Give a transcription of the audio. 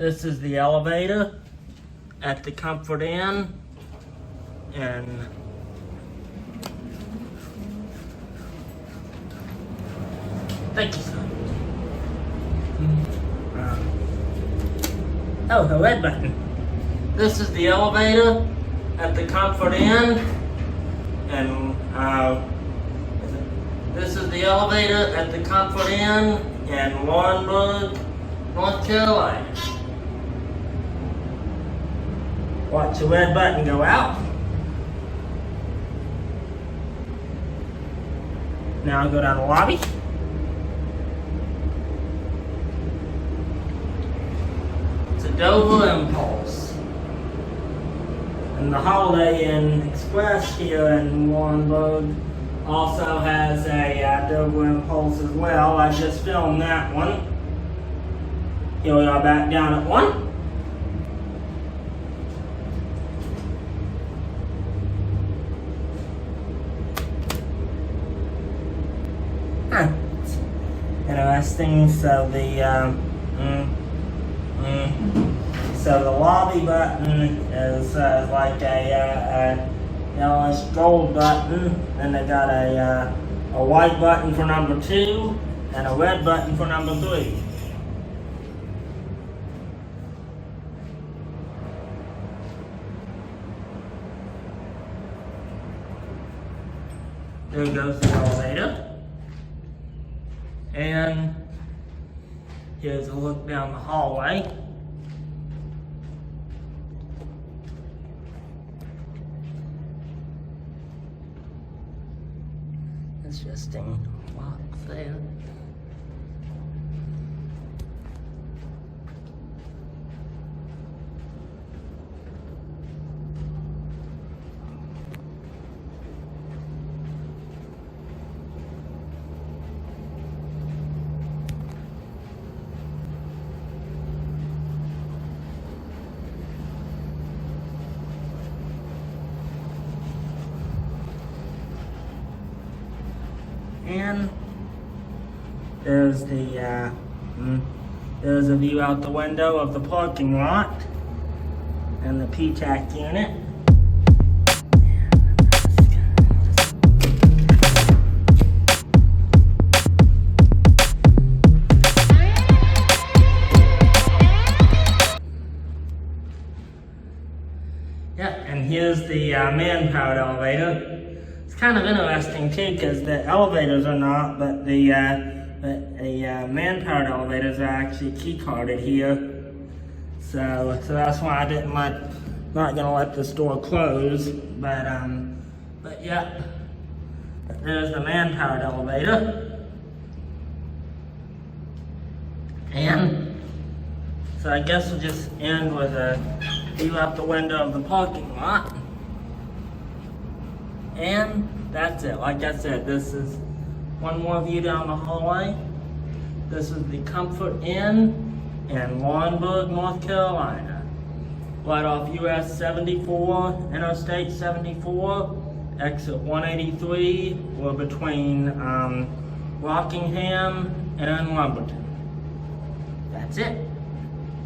This is the elevator at the Comfort Inn, and thank you, sir. Oh, the red button. This is the elevator at the Comfort Inn, and this is the elevator at the Comfort Inn in Laurinburg, North Carolina. Watch the red button go out. Now I'll go down the lobby. It's a Dover Impulse. And the Holiday Inn Express here in Laurinburg also has a Dover Impulse as well. I just filmed that one. Here we are back down at 1. Interesting. So the lobby button is like a yellowish gold button, and they got a white button for number 2 and a red button for number 3. There goes the elevator. And here's a look down the hallway. Interesting locks there. And there's there's a view out the window of the parking lot and the PTAC unit. Yeah, and here's the man-powered elevator. It's kind of interesting too, because the elevators are not, but the man-powered elevators are actually key-carded here. So that's why I not gonna let this door close. But yeah, there's the man-powered elevator, and so I guess we'll just end with a view out the window of the parking lot. And that's it. Like I said, this is one more view down the hallway. This is the Comfort Inn in Laurinburg, North Carolina. Right off US 74, Interstate 74, exit 183. We're between Rockingham and Lumberton. That's it.